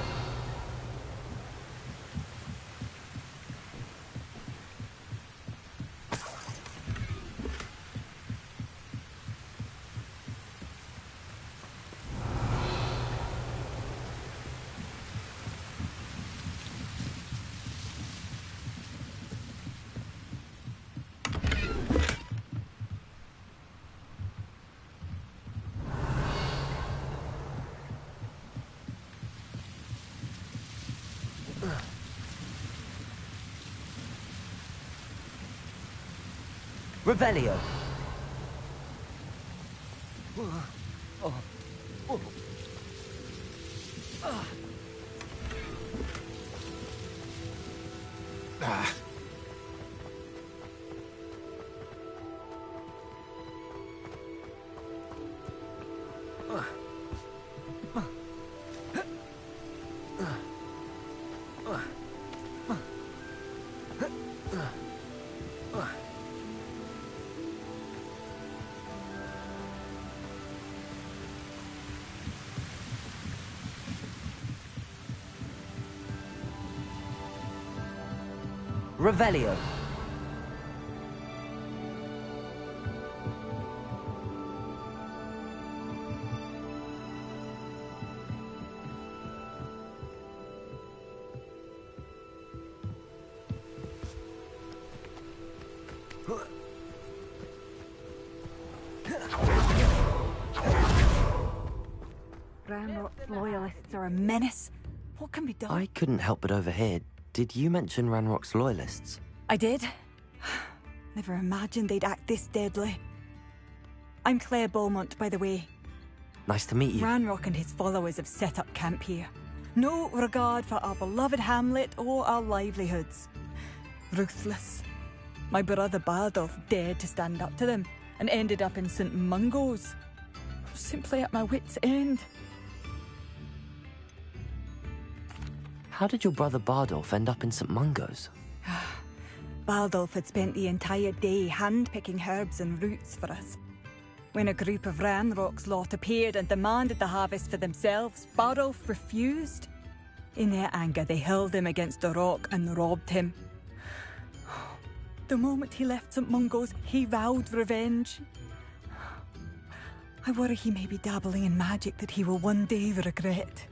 Revelio. Revelio. Ranrock's loyalists are a menace. What can be done? I couldn't help but overhear. Did you mention Ranrock's loyalists? I did. Never imagined they'd act this deadly. I'm Claire Beaumont, by the way. Nice to meet you. Ranrock and his followers have set up camp here. No regard for our beloved hamlet or our livelihoods. Ruthless. My brother Bardolph dared to stand up to them and ended up in St. Mungo's. I'm simply at my wit's end. How did your brother Bardolph end up in St. Mungo's? Bardolph had spent the entire day hand-picking herbs and roots for us. When a group of Ranrock's lot appeared and demanded the harvest for themselves, Bardolph refused. In their anger, they hurled him against a rock and robbed him. The moment he left St. Mungo's, he vowed revenge. I worry he may be dabbling in magic that he will one day regret.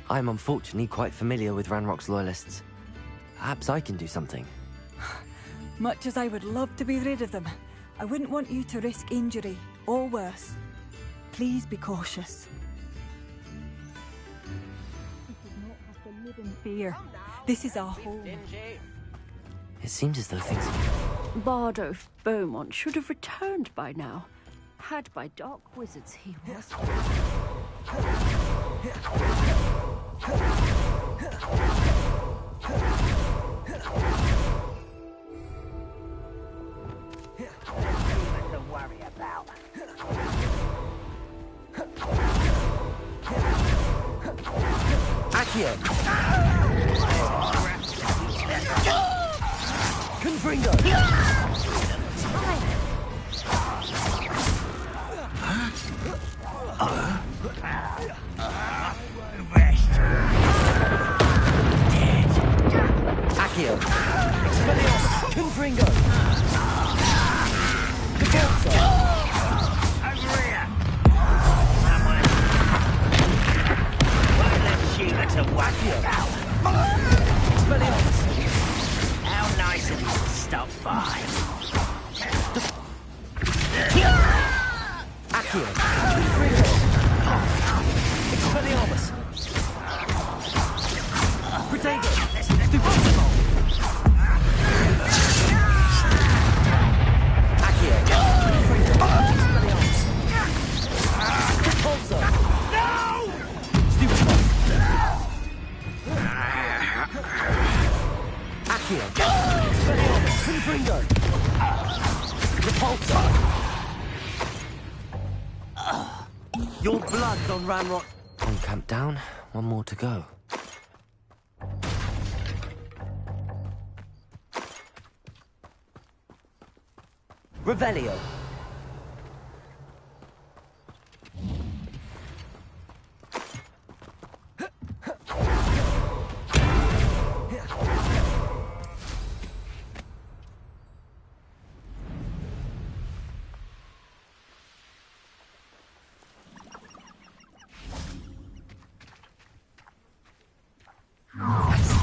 I'm unfortunately quite familiar with Ranrock's loyalists. Perhaps I can do something. Much as I would love to be rid of them, I wouldn't want you to risk injury, or worse. Please be cautious. We should not have to live in fear. This is our home. It seems as though things... Bardo Beaumont should have returned by now. Had by dark wizards he was. To worry about. Accio! Confringo! Accio! Expelliarmus! Confringo! Cabalzo! Over here! Won't let Sheila to whack you about. Expelliarmus! How nice of you to stop by. Accio! Confringo! Expelliarmus! Protego! Stupissimo! Accio! Confringo! Expelliarmus! Repulso! No! Stupissimo! Accio! Expelliarmus! Confringo! Repulso! Your blood's on Ranrock. One camp down, one more to go. Revelio.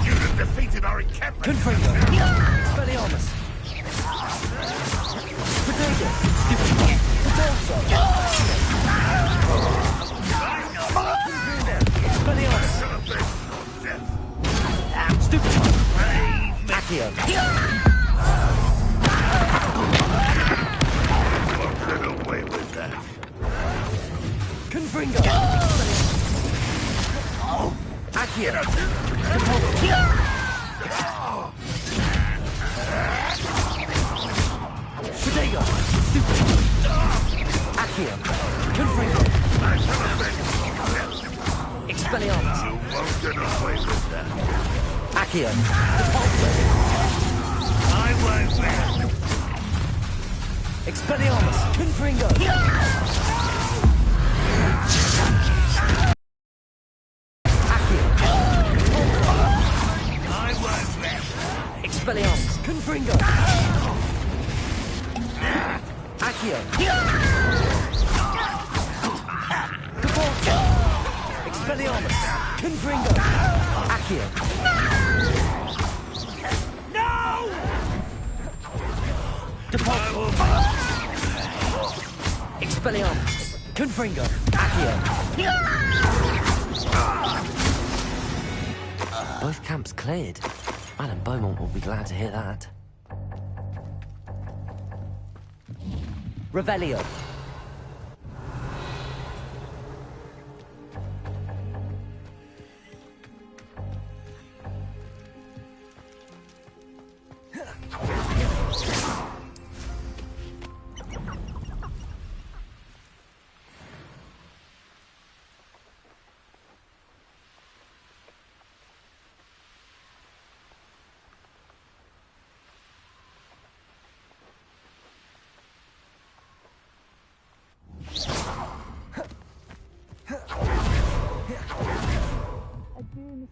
You have defeated our encampment! Confringo! Expelliarmus! Protego! Repulso! Expelliarmus! Stupid! Accio! Get away with that. Confringo! Accio! Protego! Stupid! Accio! Confringo! Expelliarmus! You won't get away with that. Accio! Repulso! I won't win. Expelliarmus! Confringo! Expelliarmus! Confringo! Accio! Cabalzo! Expelliarmus! Confringo! Accio! No! Deposit! Expelliarmus! Confringo! Accio! Both camps cleared. Madame Beaumont will be glad to hear that. Revelio.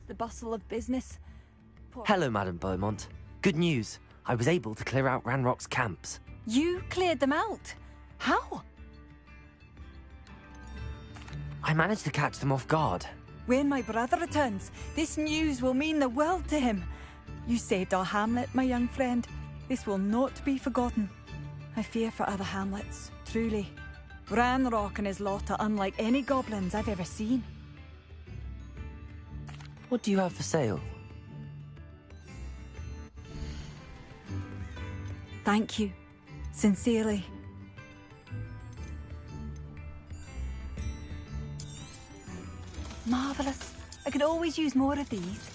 The bustle of business. Hello, Madame Beaumont. Good news. I was able to clear out Ranrock's camps. You cleared them out? How? I managed to catch them off guard. When my brother returns, this news will mean the world to him. You saved our hamlet, my young friend. This will not be forgotten. I fear for other hamlets, truly. Ranrock and his lot are unlike any goblins I've ever seen. What do you have for sale? Thank you. Sincerely. Marvellous. I could always use more of these.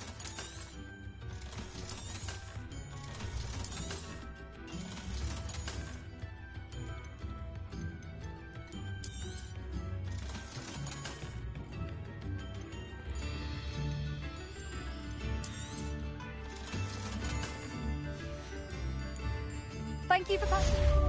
Thank you for passing.